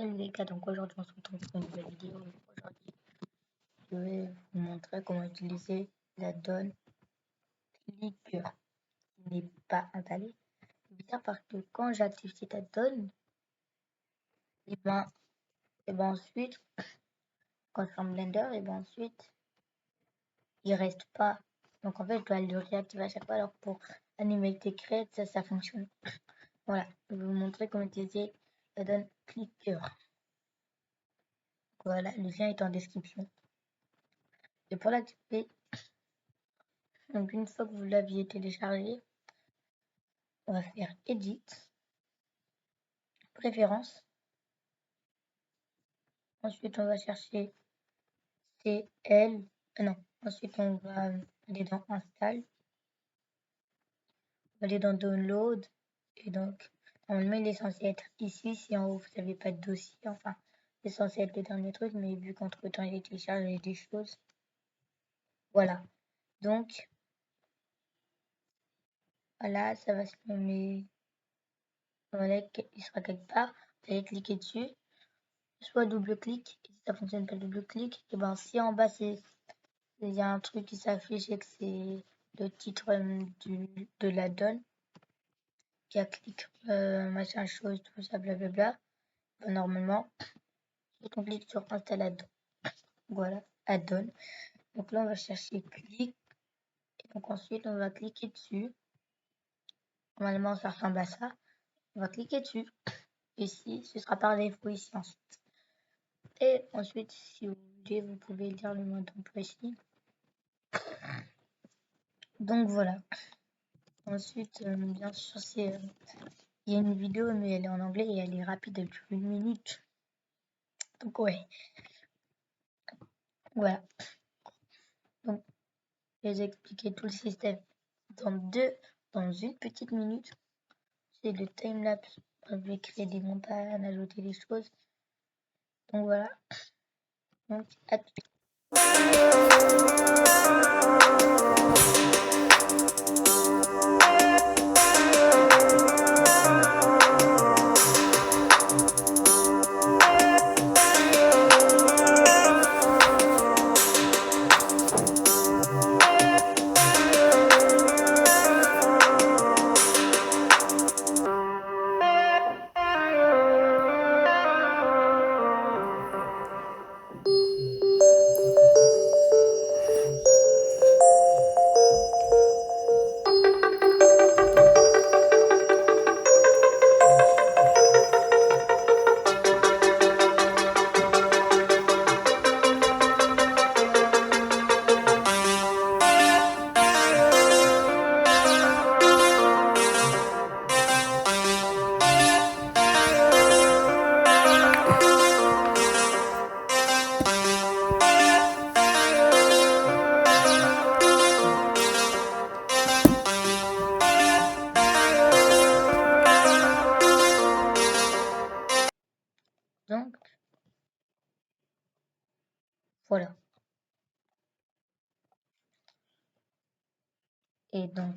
Salut les gars, donc aujourd'hui on se retrouve pour une nouvelle vidéo. Aujourd'hui je vais vous montrer comment utiliser la donne Clicker qui n'est pas installée. C'est bizarre parce que quand j'active cette add-on, et ben ensuite, quand je ferme Blender, et ben ensuite il reste pas. Donc en fait je dois le réactiver à chaque fois. Alors pour Animate Create, ça fonctionne. Voilà, je vais vous montrer comment utiliser la donne Clicker. Voilà, le lien est en description. Et pour l'activer, donc une fois que vous l'aviez téléchargé, on va faire Edit, Préférences. Ensuite, on va chercher CL. Non, ensuite, on va aller dans Install. On va aller dans Download. Et donc, normalement, il est censé être ici. Si en haut, vous n'avez pas de dossier, enfin, c'est censé être le dernier truc. Mais vu qu'entre-temps, il est téléchargé des choses. Voilà. Donc, voilà, ça va se nommer. Voilà, il sera quelque part. Vous allez cliquer dessus. Soit double-clic. Et si ça fonctionne pas double-clic, et ben si en bas, il y a un truc qui s'affiche et que c'est le titre de la donne, qui a clic machin chose, tout ça, blablabla. Ben, normalement, on clique sur install add-on. Voilà, add-on. Donc là, on va chercher clic. Et donc ensuite, on va cliquer dessus. Normalement, ça ressemble à ça. On va cliquer dessus. Ici, ce sera par défaut ici ensuite. Et ensuite, si vous voulez, vous pouvez lire le mode d'emploi ici. Donc voilà. Ensuite, bien sûr, il y a une vidéo, mais elle est en anglais et elle est rapide, elle dure 1 minute. Donc ouais. Voilà. Donc, je vais expliquer tout le système dans une petite minute. C'est le timelapse. Je vais créer des montagnes, ajouter des choses. Donc voilà. Donc à tout de suite. Donc voilà. Et donc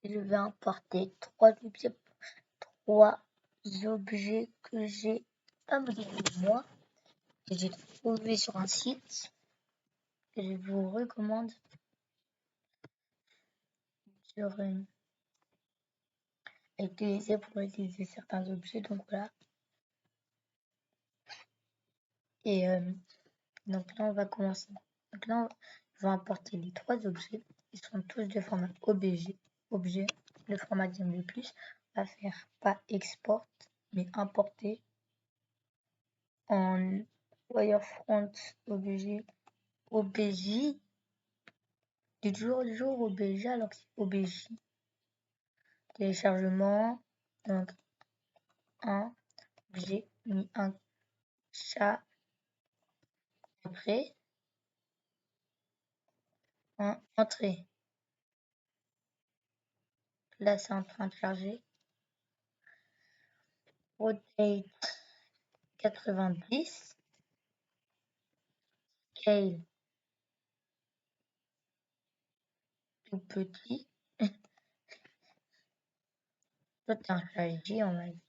je vais importer trois objets que j'ai pas modifiés moi, que j'ai trouvé sur un site que je vous recommande à utiliser pour utiliser certains objets. Donc voilà. Et donc là, on va commencer. Donc là, je vais importer les trois objets. Ils sont tous de format objet, le format que j'aime le plus. On va faire pas export, mais importer en wirefront obj. Du jour obj alors que c'est obj. Téléchargement. Donc un, j'ai mis un chat après. Entrée. Là, c'est en train de charger. Rotate 90. Scale tout petit. Toi, t'es un chargé, on va dire.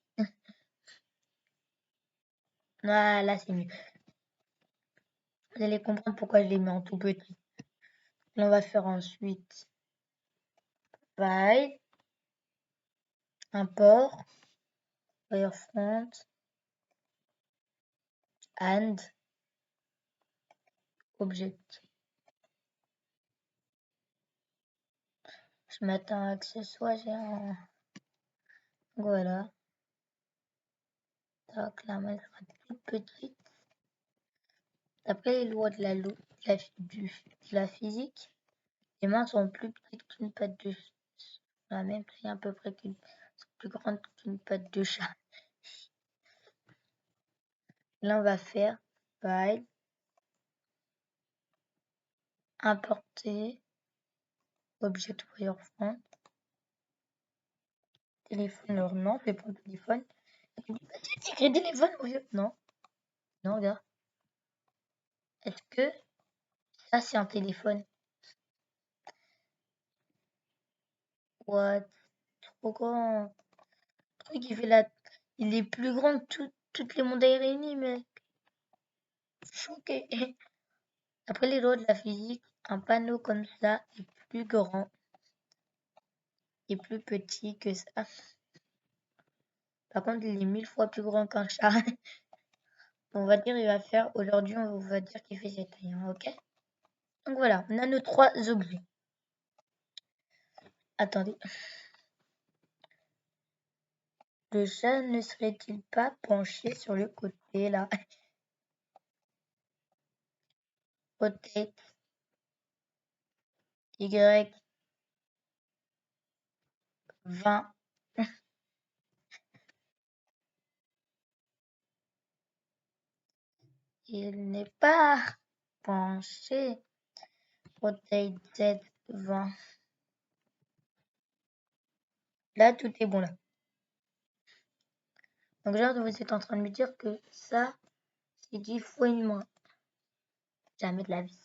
Voilà, c'est mieux. Vous allez comprendre pourquoi je les mets en tout petit. Là, on va faire ensuite file, import, Wirefront, and object. Je m'attends à que ce soit géant. Voilà. Donc là, elle sera toute petite. D'après les lois de la physique, les mains sont plus petites qu'une patte de chat. La même taille à peu près plus grande qu'une patte de chat. Là, on va faire file, importer, object Wirefront, téléphone, alors non, c'est pas le téléphone. C'est écrit téléphone au lieu. Non, non, regarde. Est-ce que ça, c'est un téléphone? What? Trop grand. Le truc, il est plus grand que toutes les montagnes réunies, mec. Choqué. Après les lois de la physique, un panneau comme ça est plus grand et plus petit que ça. Par contre, il est 1000 fois plus grand qu'un chat. On va dire, il va faire, aujourd'hui, on va dire qu'il fait cette taille, hein, ok? Donc voilà, on a nos 3 objets. Attendez. Le chat ne serait-il pas penché sur le côté, là? Rotate. Y. 20. Il n'est pas penché. Rotate Z 20. Là, tout est bon, là. Donc là, vous êtes en train de me dire que ça, c'est 10 fois une main. Jamais de la vie.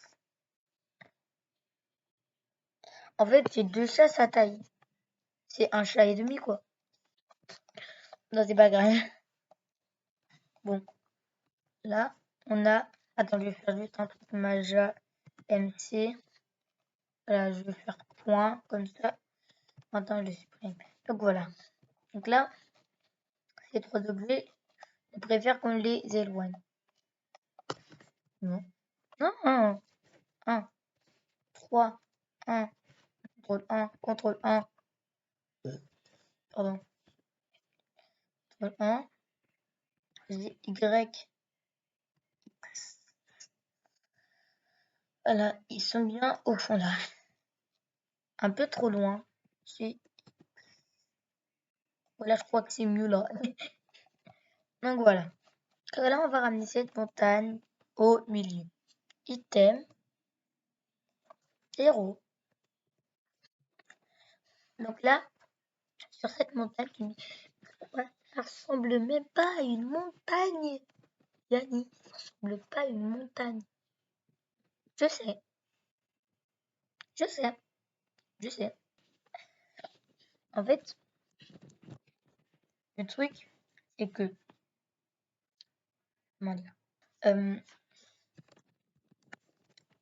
En fait, c'est 2 chats sa taille. C'est un chat et demi, quoi. Non, c'est pas grave. Bon. Là, on a... Attends, je vais faire juste un truc Maja MC. Voilà, je vais faire point, comme ça. Maintenant, je le supprime. Donc voilà. Donc là, ces 3 objets, je préfère qu'on les éloigne. Non. Non, 1, 3, 1, contrôle 1, pardon, contrôle 1, Y, voilà, ils sont bien au fond là, un peu trop loin, voilà, je crois que c'est mieux là, donc voilà, là on va ramener cette montagne au milieu, item, héros, donc là, sur cette montagne, ça ressemble même pas à une montagne, Yannick, ça ressemble pas à une montagne, je sais, je sais, je sais. En fait, le truc, c'est que, comment dire,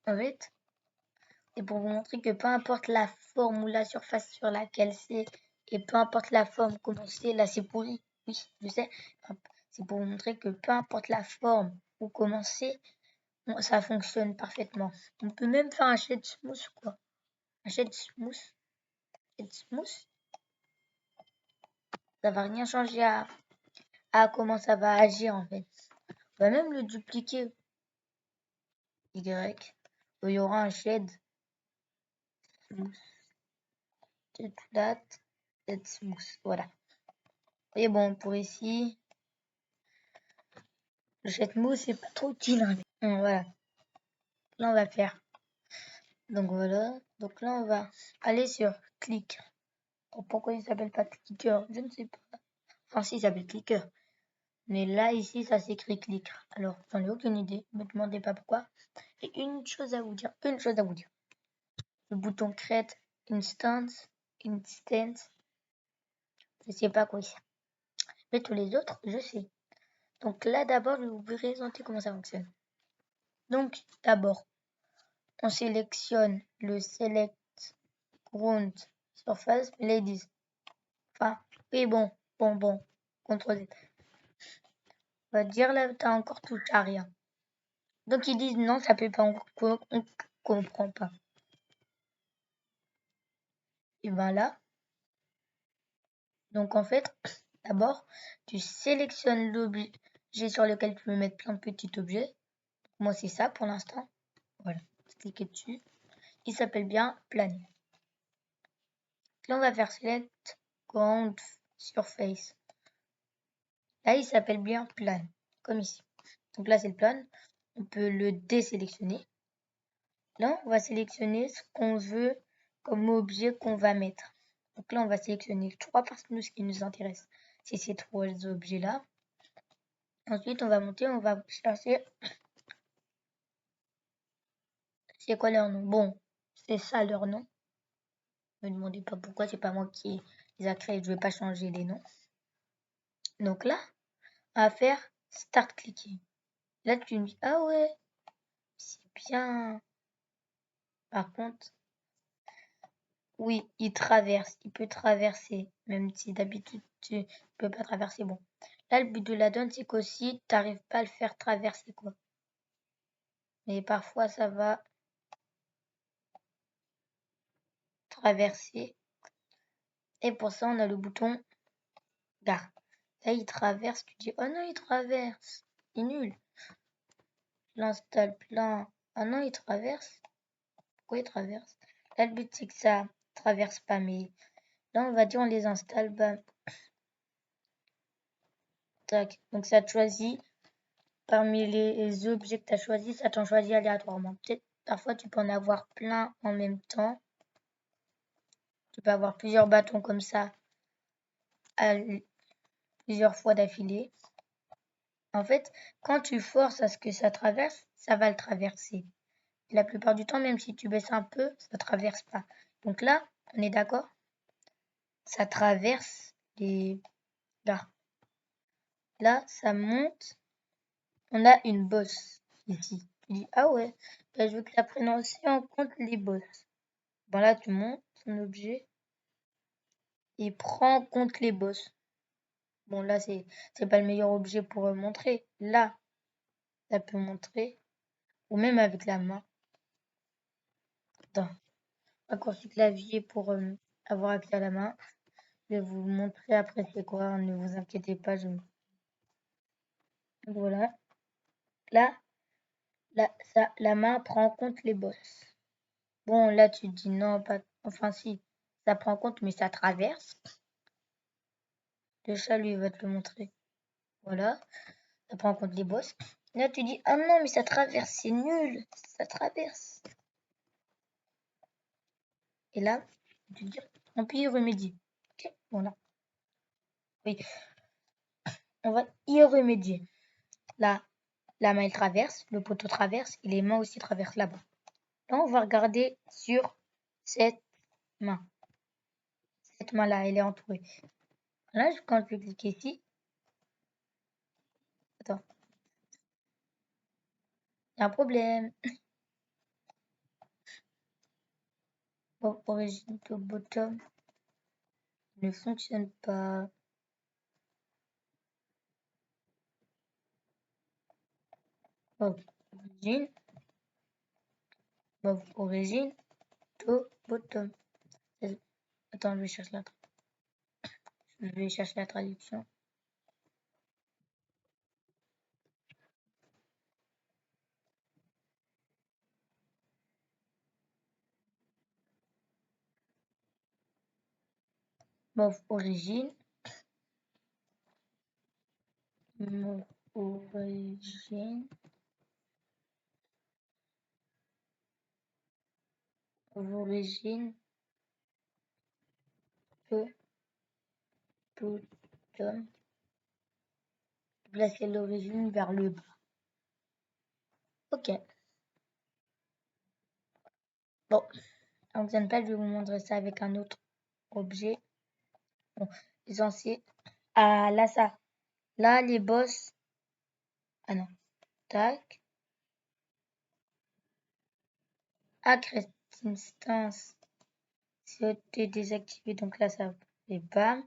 en fait, c'est pour vous montrer que peu importe la forme ou la surface sur laquelle c'est, et peu importe la forme, comment c'est, là c'est pourri, oui, je sais, c'est pour vous montrer que peu importe la forme ou comment c'est, ça fonctionne parfaitement. On peut même faire un shade smooth, quoi. Un shade smooth, ça va rien changer à comment ça va agir en fait. On va même le dupliquer. Y, où il y aura un shade smooth. Shade smooth, voilà. Et bon, pour ici, le shade smooth, c'est pas trop utile. Hein. Voilà. Là, on va faire. Donc voilà. Donc là, on va aller sur click. Pourquoi il s'appelle pas clicker? Je ne sais pas. Enfin, si, il s'appelle clicker. Mais là, ici, ça s'écrit click. Alors, j'en ai aucune idée. Ne me demandez pas pourquoi. Et une chose à vous dire. Le bouton create instance. Je sais pas quoi c'est. Mais tous les autres, je sais. Donc là, d'abord, je vais vous présenter comment ça fonctionne. Donc, d'abord, on sélectionne le Select Ground Surface Ladies. Enfin, oui, bon, CTRL Z. On va dire là, t'as encore touché à rien. Donc, ils disent non, ça peut pas, on comprend pas. Et ben là, donc en fait, d'abord, tu sélectionnes l'objet sur lequel tu veux mettre plein de petits objets. Moi, c'est ça pour l'instant. Voilà, cliquez dessus. Il s'appelle bien Plane. Là, on va faire Select Ground Surface. Là, il s'appelle bien Plane, comme ici. Donc là, c'est le plane. On peut le désélectionner. Là, on va sélectionner ce qu'on veut comme objet qu'on va mettre. Donc là, on va sélectionner 3 parce que nous, ce qui nous intéresse, c'est ces 3 objets-là. Ensuite, on va monter, on va chercher c'est quoi leur nom. Bon, c'est ça leur nom. Ne me demandez pas pourquoi, c'est pas moi qui les a créés, je vais pas changer les noms. Donc là, on va faire Start Clicking. Là, tu me dis, ah ouais, c'est bien. Par contre, oui, il traverse, il peut traverser, même si d'habitude tu peux pas traverser. Bon, là le but de la donne c'est qu'aussi tu n'arrives pas à le faire traverser quoi. Mais parfois ça va traverser. Et pour ça on a le bouton gare. Là il traverse, tu dis oh non il traverse, il est nul. Je l'installe plein. Ah non il traverse. Pourquoi il traverse? Là le but c'est que ça traverse pas, mais là on va dire on les installe, bah tac. Donc ça te choisit. Parmi les objets que tu as choisis, ça t'en choisit aléatoirement. Peut-être parfois tu peux en avoir plein en même temps. Tu peux avoir plusieurs bâtons comme ça plusieurs fois d'affilée. En fait, quand tu forces à ce que ça traverse, ça va le traverser. La plupart du temps, même si tu baisses un peu, ça ne traverse pas. Donc là, on est d'accord? Ça traverse les... Là. Là, ça monte. On a une bosse ici. Tu dis, ah ouais, bah, je veux que la prenne aussi en compte les bosses. Bon là, tu montes ton objet. Il prend en compte les bosses. Bon là, c'est pas le meilleur objet pour montrer. Là, ça peut montrer. Ou même avec la main. Attends. Raccourci clavier pour avoir accès à la main. Je vais vous montrer après c'est quoi. Ne vous inquiétez pas. Voilà. Là, la main prend en compte les bosses. Bon, là, tu dis non, pas... Enfin, si, ça prend en compte, mais ça traverse. Le chat, lui, va te le montrer. Voilà. Ça prend en compte les bosses. Là, tu dis, ah non, mais ça traverse, c'est nul. Ça traverse. Et là, tu dis, on peut y remédier. Ok, voilà. Oui, on va y remédier. Là, la main, elle traverse, le poteau traverse, et les mains aussi traversent là-bas. Là, on va regarder sur cette main. Cette main-là, elle est entourée. Là, quand je vais cliquer ici, attends, il y a un problème. Bon, origine to bottom ne fonctionne pas. Bon, origine to bottom. Attends, je vais chercher la traduction. Mauve origine. Mauve origine. Origine. Bottom. Placer l'origine vers le bas. Ok. Bon, ça ne fonctionne pas, je vais vous montrer ça avec un autre objet. Bon, les anciens. Ah, là, ça. Là, les boss, Ah non. Tac. Hack instance. C'est désactivé. Donc là, ça fait bam.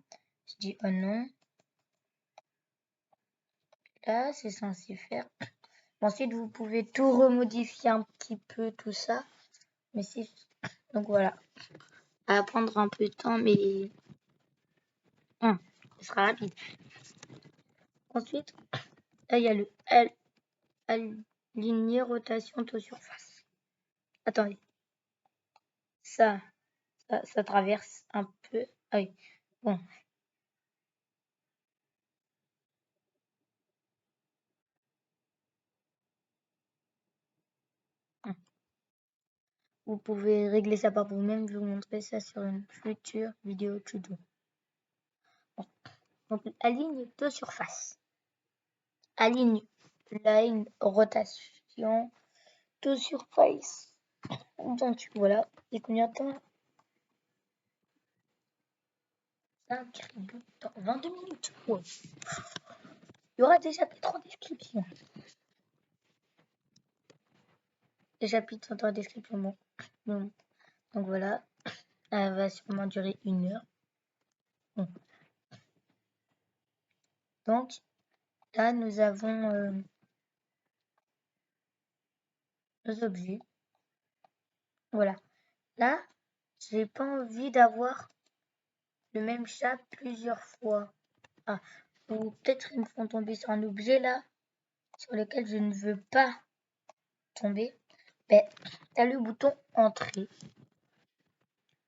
Je dis oh non. Là, c'est censé faire. Ensuite, vous pouvez tout remodifier un petit peu, tout ça. Mais c'est... Donc voilà. Ça va prendre un peu de temps, mais... ce sera rapide. Ensuite, là, il y a le aligner rotation taux surface. Attendez. Ça traverse un peu. Ah oui. Bon. Vous pouvez régler ça par vous-même. Je vais vous montrer ça sur une future vidéo tuto. Bon. Donc, aligne taux surface. Aligne line rotation taux surface. Donc voilà. Et combien de temps? 5 bouts de temps. 22 minutes. Ouais. Il y aura des chapitres en description. Des chapitres sont en description. Bon. Donc voilà. Elle va sûrement durer 1 heure. Bon. Donc là, nous avons nos objets. Voilà. Là, j'ai pas envie d'avoir le même chat plusieurs fois. Ah, ou peut-être ils me font tomber sur un objet là, sur lequel je ne veux pas tomber. Ben, tu as le bouton entrée.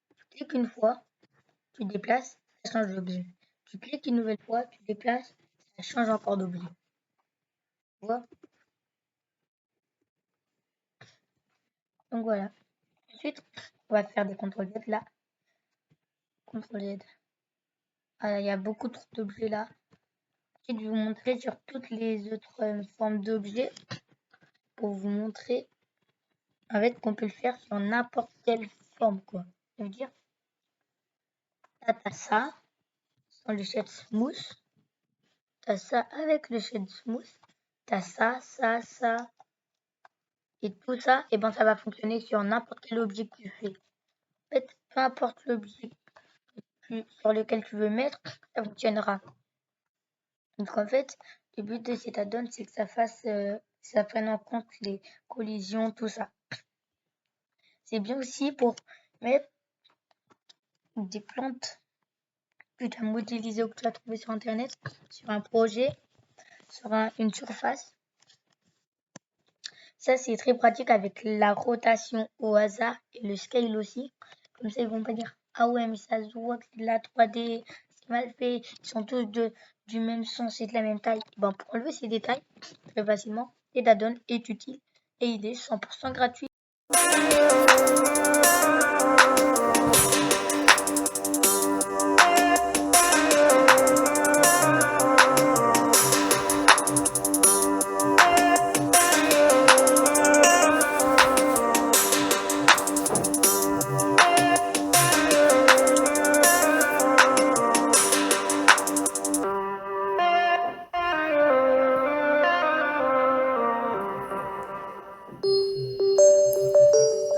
Tu cliques une fois, tu déplaces, ça change d'objet. Tu cliques une nouvelle fois, tu déplaces, ça change encore d'objet. Tu vois? Donc voilà. Ensuite, on va faire des contrôles Z là. Contrôle Z. Ah, il y a beaucoup trop d'objets là. Ensuite, je vais vous montrer sur toutes les autres formes d'objets pour vous montrer en fait qu'on peut le faire sur n'importe quelle forme quoi. Ça veut dire là t'as ça sans le shade smooth, t'as ça avec le shade smooth, t'as ça et tout ça, et ben ça va fonctionner sur n'importe quel objet que tu fais. En fait, peu importe l'objet sur lequel tu veux mettre, ça fonctionnera. Donc en fait, le but de cet add-on, c'est que ça fasse, ça prenne en compte les collisions, tout ça. C'est bien aussi pour mettre des plantes que tu as modélisées ou que tu as trouvées sur internet, sur un projet, sur une surface. Ça, c'est très pratique avec la rotation au hasard et le scale aussi. Comme ça, ils vont pas dire ah ouais, mais ça se voit que c'est de la 3D, c'est mal fait, ils sont tous du même sens et de la même taille. Ben, pour enlever ces détails très facilement, Edaddon est utile et il est 100% gratuit.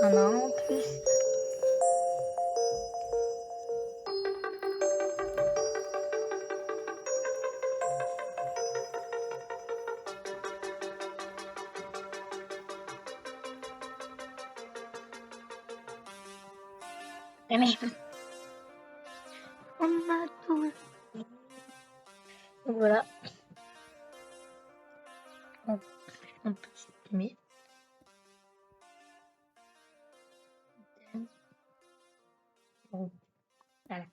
Un an en plus. Mais on a tout. Donc voilà. On peut supprimer. Voilà.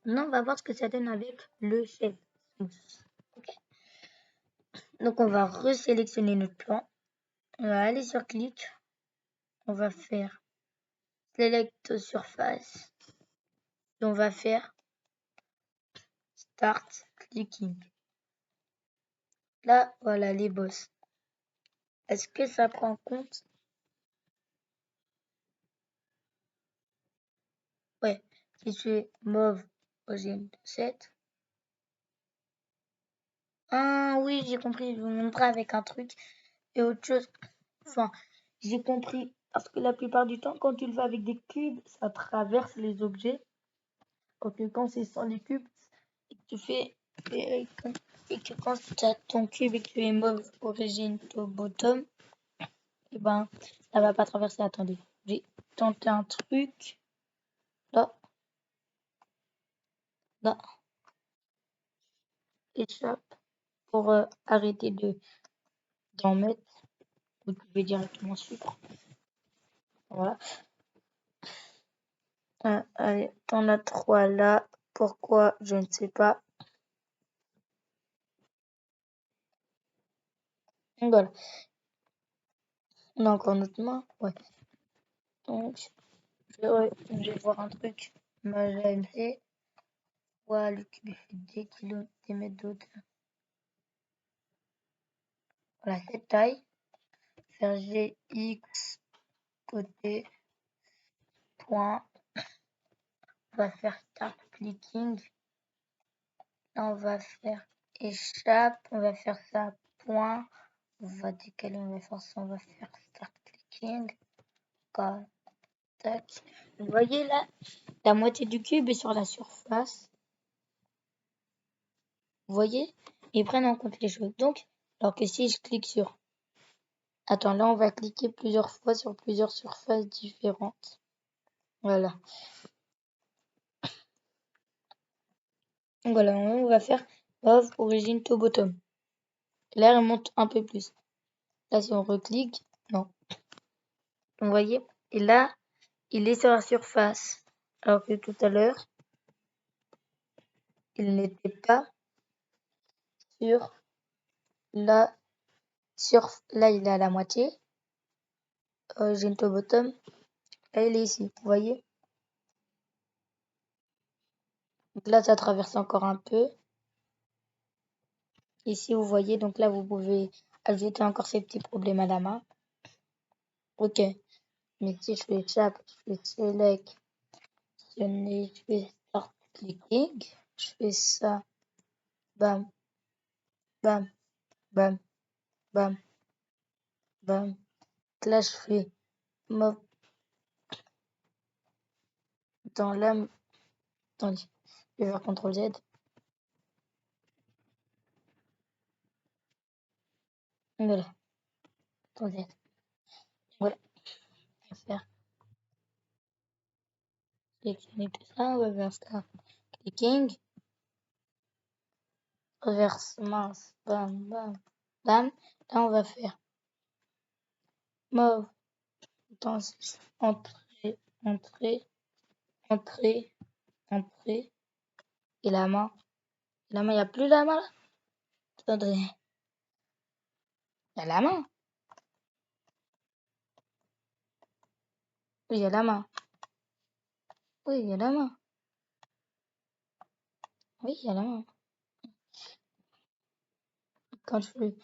Maintenant, on va voir ce que ça donne avec le shade. Okay. Donc, on va resélectionner notre plan. On va aller sur clic. On va faire select surface. Et on va faire start clicking. Là, voilà les boss. Est-ce que ça prend en compte? Ouais. Si tu es mauve au GM7, Ah oui, j'ai compris, je vous montrer avec un truc et autre chose. Enfin, j'ai compris. Parce que la plupart du temps, quand tu le fais avec des cubes, ça traverse les objets. Alors que quand c'est sans les cubes, et que tu fais. Et que quand tu as ton cube et que tu es mauve origine au bottom, et ben, ça va pas traverser. Attendez, j'ai tenté un truc. Là, là, échappe pour arrêter d'en mettre. Vous pouvez directement sucre. Voilà. Allez, t'en as 3 là. Pourquoi? Je ne sais pas. Donc voilà. On a encore notre main. Ouais. Donc, je vais voir un truc. Moi, j'AMC. Ouais, le cube fait des kilos, des mètres de hauteur. Voilà, cette taille. Faire GX côté point. On va faire start clicking. Là, on va faire échappe. On va faire ça point. On va décaler, on va faire ça. On va faire start clicking. Tac. Vous voyez là, la moitié du cube est sur la surface. Vous voyez? Ils prennent en compte les choses. Donc, alors que si je clique sur... Attends, là, on va cliquer plusieurs fois sur plusieurs surfaces différentes. Voilà. Donc voilà, on va faire Move origine to bottom. Là, elle monte un peu plus. Là, si on reclique, non. Vous voyez? Et là, il est sur la surface. Alors que tout à l'heure, il n'était pas sur la surface. Là, il est à la moitié. Origine to bottom. Là, il est ici. Vous voyez? Donc là, ça traverse encore un peu. Ici, vous voyez, donc là, vous pouvez ajouter encore ces petits problèmes à la main. Ok. Mais si je fais chape, je fais select, je fais start clicking, je fais ça, bam, bam, bam, bam, bam. Donc là, je fais move dans la... Attendez, je vais faire CTRL Z. Voilà, CTRL Z. Voilà, on va faire sélectionner tout ça, on va faire start clicking, reverse, mince, bam, bam, bam. Là, on va faire move dans entrée, entrée, entrée, entrée. Et la main. La main, il n'y a plus la main là? Attendez. Il y a la main. Oui, il y a la main. Oui, il y a la main. Oui, il y a la main. Quand je fais,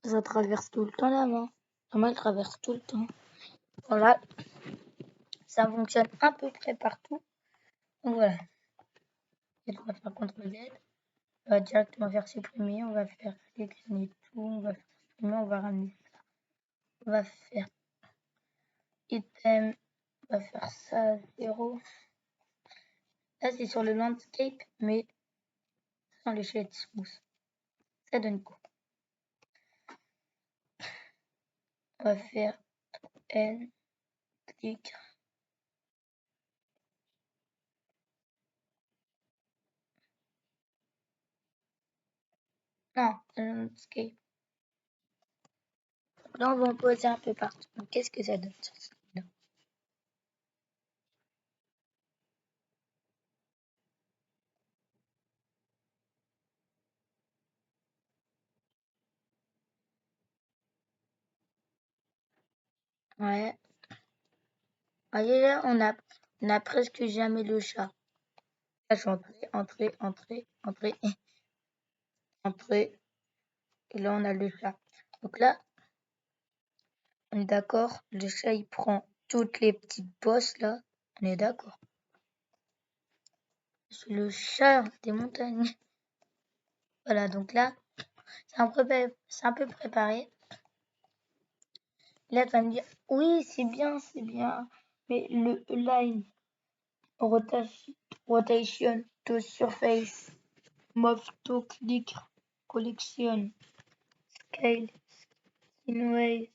ça traverse tout le temps la main. La main, elle traverse tout le temps. Voilà. Ça fonctionne à peu près partout. Donc voilà. Et on va faire CTRL Z. On va directement faire supprimer. On va faire sélectionner tout. On va faire supprimer. On va ramener ça. On va faire item. On va faire ça 0. Là, c'est sur le landscape, mais sans le shade smooth. Ça donne quoi? On va faire N, clic. Non, landscape. Là, on va en poser un peu partout. Donc, qu'est-ce que ça donne sur celui-là? Ouais. Voyez là, on a presque jamais le chat. Là, je suis entrée. Et là, on a le chat. Donc là, on est d'accord. Le chat, il prend toutes les petites bosses là. On est d'accord. C'est le chat des montagnes. Voilà, donc là, c'est un peu préparé. Là, tu vas me dire, oui, c'est bien, mais le align, rotation to surface, move to click, collection, scale, sinuate,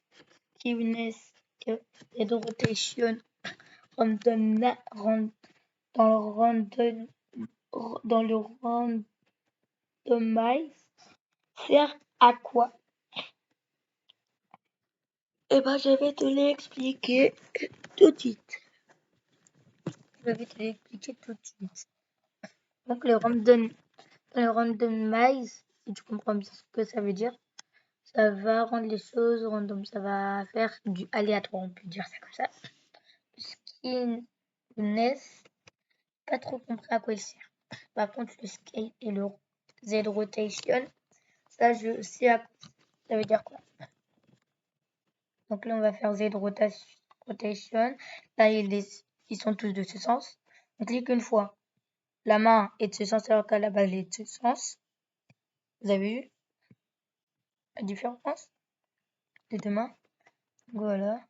skewness, et rotation, dans le randomize, sert à quoi? Eh ben, je vais te l'expliquer tout de suite. Donc, le randomize, si tu comprends bien ce que ça veut dire, ça va rendre les choses random, ça va faire du aléatoire, on peut dire ça comme ça. Skewness, pas trop compris à quoi il sert. Par contre, le scale et le Z rotation, ça je sais à quoi ça veut dire quoi. Donc là, on va faire Z rotation. Là, ils sont tous de ce sens. On clique une fois. La main est de ce sens alors qu'à la base, elle est de ce sens. Vous avez vu la différence des deux mains? Voilà.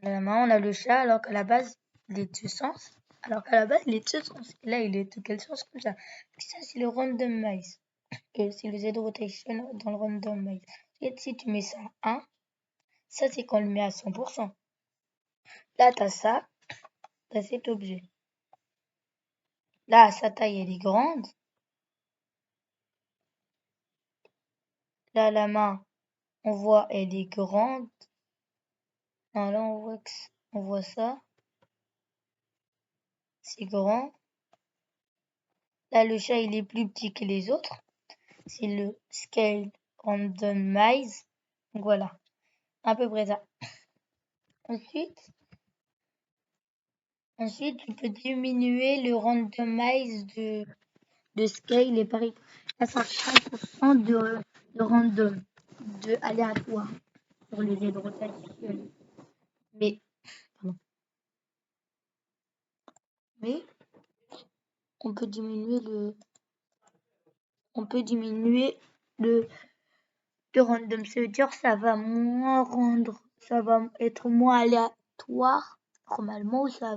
La main, on a le chat alors qu'à la base, il est de ce sens. Alors qu'à la base, il est de ce sens. Et là, il est de quel sens comme ça? Donc ça, c'est le randomize. C'est le Z rotation dans le randomize. Et si tu mets ça à 1, ça, c'est quand on le met à 100%. Là, tu as ça, tu as cet objet. Là, sa taille, elle est grande. Là, la main, on voit, elle est grande. Non, là, on voit ça. C'est grand. Là, le chat, il est plus petit que les autres. C'est le scale randomize. Donc voilà, à peu près ça. Ensuite, tu peux diminuer le randomize de scale et pareil. Là, ça fait 5% de random, de aléatoire pour les aides rotationnelles. Mais on peut diminuer le random. Ça veut dire que ça va ça va être moins aléatoire normalement, ou ça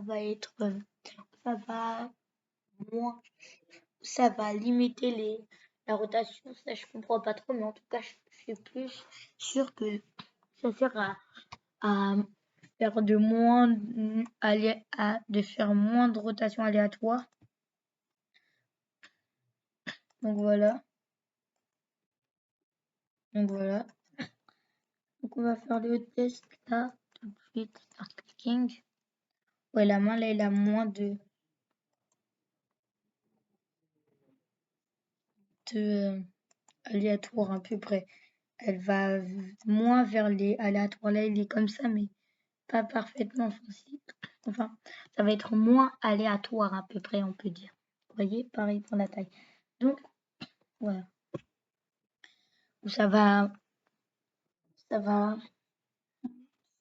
va limiter la rotation. Ça, je comprends pas trop, mais en tout cas, je suis plus sûre que ça sert à faire de faire moins de rotation aléatoire. Donc voilà. Donc on va faire le test là tout de suite. Start clicking. Ouais, la main là, elle a moins de aléatoire à peu près. Elle va moins vers les aléatoires. Là, il est comme ça, mais pas parfaitement sensible. Enfin, ça va être moins aléatoire à peu près, on peut dire. Vous voyez, pareil pour la taille. Donc, voilà. Ça va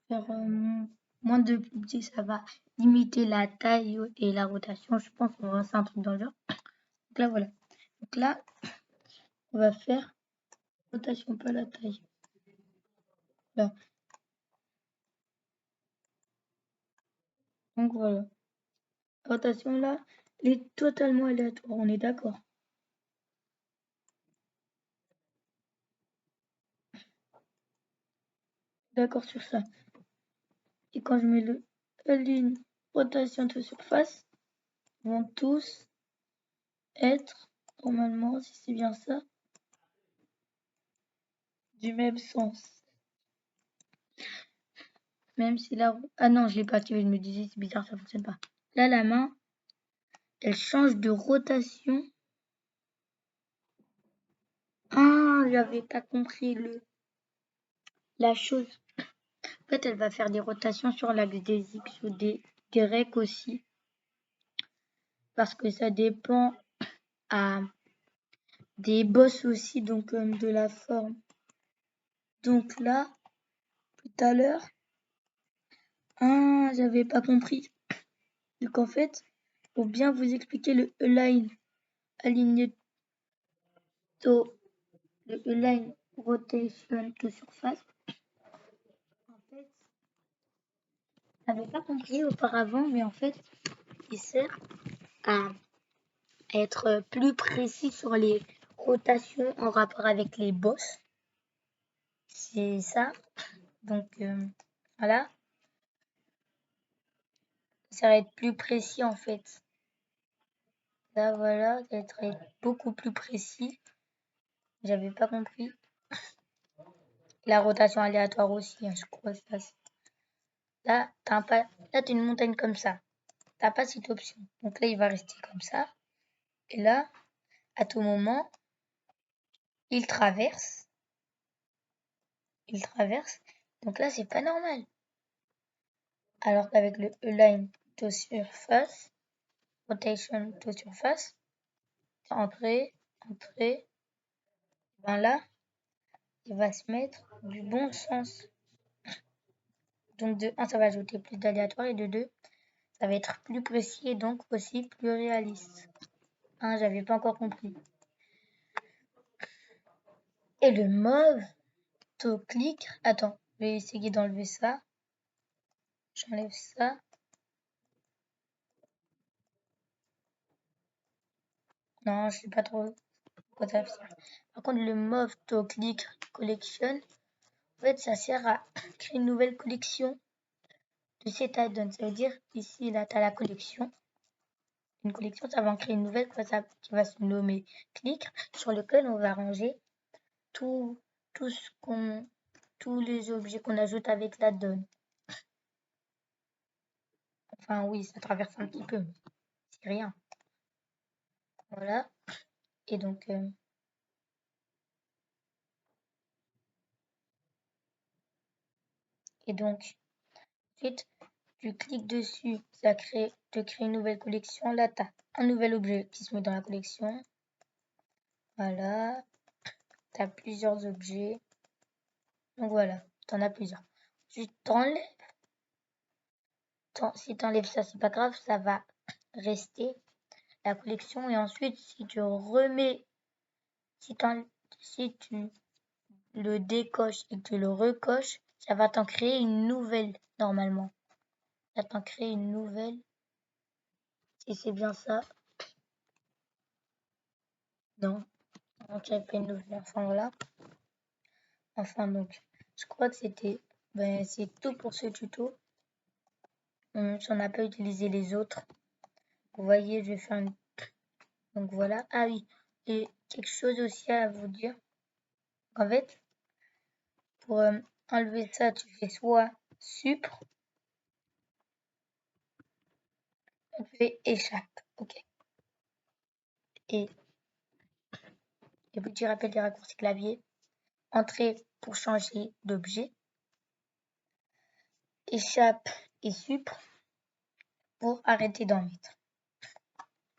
faire moins de petit, ça va limiter la taille et la rotation. Je pense qu'on va faire un truc dans le genre. Donc là, voilà. Donc là, on va faire rotation, pas la taille. Là. Donc voilà. La rotation là, elle est totalement aléatoire, on est d'accord. D'accord sur ça. Et quand je mets le align rotation de surface, ils vont tous être, normalement, si c'est bien ça, du même sens. Même si là... Ah non, je l'ai pas activé, je me disais, c'est bizarre, ça fonctionne pas. Là, la main, elle change de rotation. Ah, j'avais pas compris la chose. En fait, elle va faire des rotations sur l'axe des X ou des Y aussi. Parce que ça dépend à des bosses aussi, donc de la forme. Donc là, tout à l'heure, j'avais pas compris. Donc en fait, pour bien vous expliquer le align, aligné le Align Rotation to Surface, en fait, je n'avais pas compris auparavant, mais en fait, il sert à être plus précis sur les rotations en rapport avec les bosses. C'est ça. Donc, voilà. Ça va être plus précis, en fait. Là, voilà, ça va être beaucoup plus précis. J'avais pas compris. La rotation aléatoire aussi, hein, je crois. Ça, là, là, tu as une montagne comme ça. T'as pas cette option. Donc là, il va rester comme ça. Et là, à tout moment, il traverse. Il traverse. Donc là, c'est pas normal. Alors qu'avec le Align to Surface, Rotation to Surface, entrée, entrée, ben là, il va se mettre du bon sens. Donc de 1, ça va ajouter plus d'aléatoire et de 2, ça va être plus précis et donc aussi plus réaliste. J'avais pas encore compris. Et le mauve to click, attends, je vais essayer d'enlever ça. J'enlève ça. Non, je sais pas trop quoi ça sert. Par contre, le mauve to click collection, en fait, ça sert à créer une nouvelle collection de cet add-on. Ça veut dire ici, là, tu as la collection. Une collection, ça va en créer une nouvelle qui va se nommer click, sur lequel on va ranger tous les objets qu'on ajoute avec l'add-on. Enfin, oui, ça traverse un petit peu, mais c'est rien. Voilà. Et donc, ensuite, tu cliques dessus, ça te crée une nouvelle collection. Là, tu as un nouvel objet qui se met dans la collection. Voilà. Tu as plusieurs objets. Donc voilà, tu en as plusieurs. Tu t'enlèves. Si tu enlèves ça, c'est pas grave, ça va rester la collection. Et ensuite, si tu remets, si tu le décoches et que tu le recoches, ça va t'en créer une nouvelle normalement. Ça t'en crée une nouvelle. Si c'est bien ça. Non. Donc, j'avais pas une nouvelle. Enfin, voilà. Enfin, donc, je crois que c'est tout pour ce tuto. Si on n'a pas utilisé les autres. Vous voyez, je vais faire une... Donc, voilà. Ah oui. Et quelque chose aussi à vous dire. En fait, pour enlever ça, tu fais soit supre, tu fais échappe. Ok. Et puis tu rappelles les raccourcis clavier. Entrée pour changer d'objet. Échappe et supre pour arrêter d'en mettre.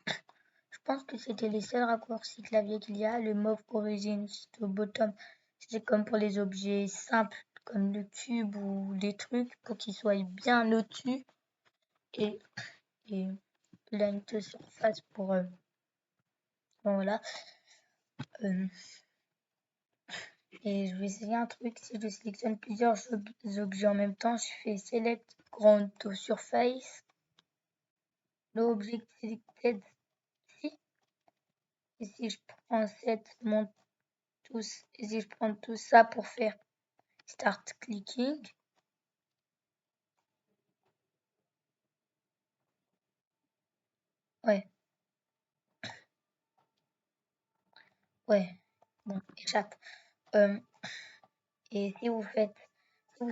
Je pense que c'était les seuls raccourcis clavier qu'il y a. Le move origin au bottom, c'est comme pour les objets simples comme le cube ou des trucs pour qu'ils soient bien au-dessus. Et line to surface pour bon, voilà. Et je vais essayer un truc. Si je sélectionne plusieurs objets en même temps, je fais select ground to surface. L'objet selected ici. Et si je prends et si je prends tout ça pour faire start clicking. Ouais. Bon, échappe. Et si vous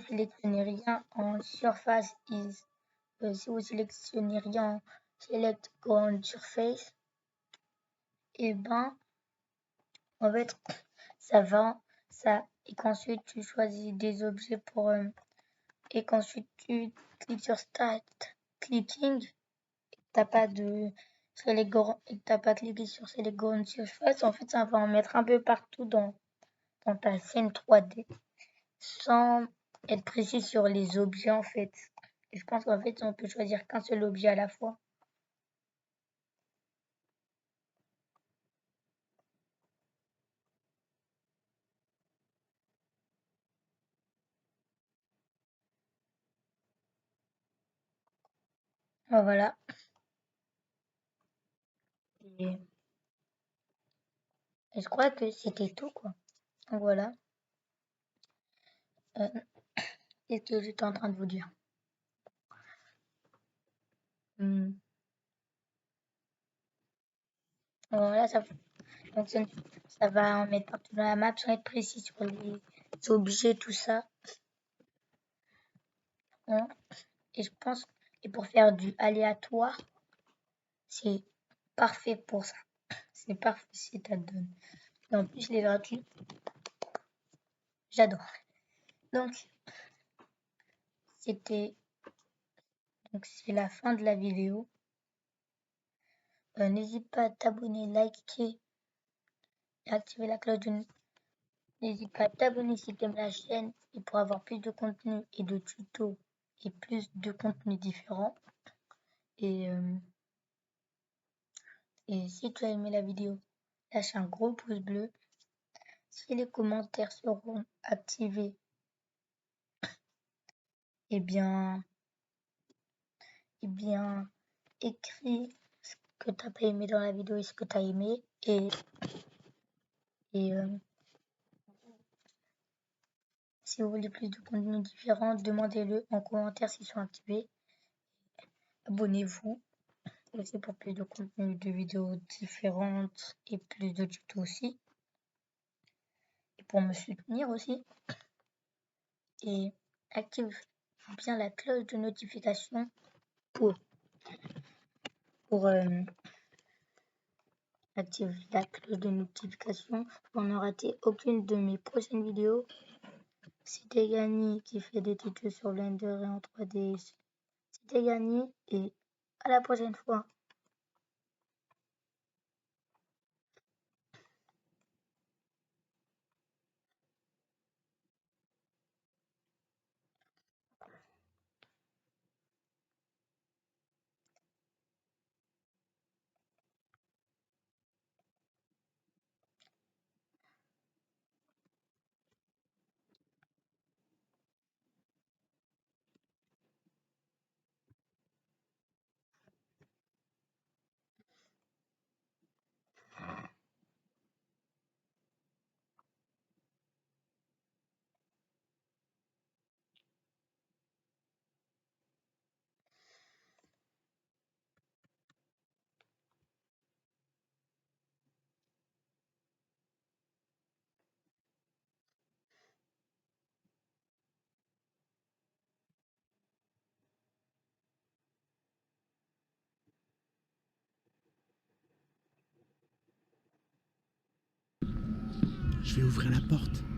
sélectionnez rien en surface si vous sélectionnez rien en select ground surface, et ben, en fait, et qu'ensuite tu choisis des objets et qu'ensuite tu cliques sur start clicking, t'as pas cliqué sur select ground surface, en fait, ça va en mettre un peu partout dans ta scène 3D. Sans être précis sur les objets en fait. Et je pense qu'en fait on peut choisir qu'un seul objet à la fois. Voilà. Et, et je crois que c'était tout, quoi. Donc voilà. Qu'est-ce que j'étais en train de vous dire? Hmm. Voilà, ça fonctionne. Ça va en mettre partout dans la map sans être précis sur les objets, tout ça. Hein. Et je pense, et pour faire du aléatoire, c'est parfait pour ça. C'est parfait si ça te donne. Et en plus, il est gratuit. J'adore. Donc, c'était, donc c'est la fin de la vidéo. N'hésite pas à t'abonner, liker et activer la cloche de N'hésite pas à t'abonner si tu aimes la chaîne et pour avoir plus de contenu et de tutos et plus de contenus différents. Et, et si tu as aimé la vidéo, lâche un gros pouce bleu. Si les commentaires seront activés, eh bien, écris ce que tu n'as pas aimé dans la vidéo et ce que tu as aimé. Et si vous voulez plus de contenus différents, demandez-le en commentaire s'ils sont activés. Abonnez-vous aussi pour plus de contenus de vidéos différentes et plus de tutos aussi. Et pour me soutenir aussi. Et active bien la cloche de notification pour active la cloche de notification pour ne rater aucune de mes prochaines vidéos. C'était Gagné qui fait des tutos sur Blender et en 3D. C'était Gagné et à la prochaine fois. Je vais ouvrir la porte.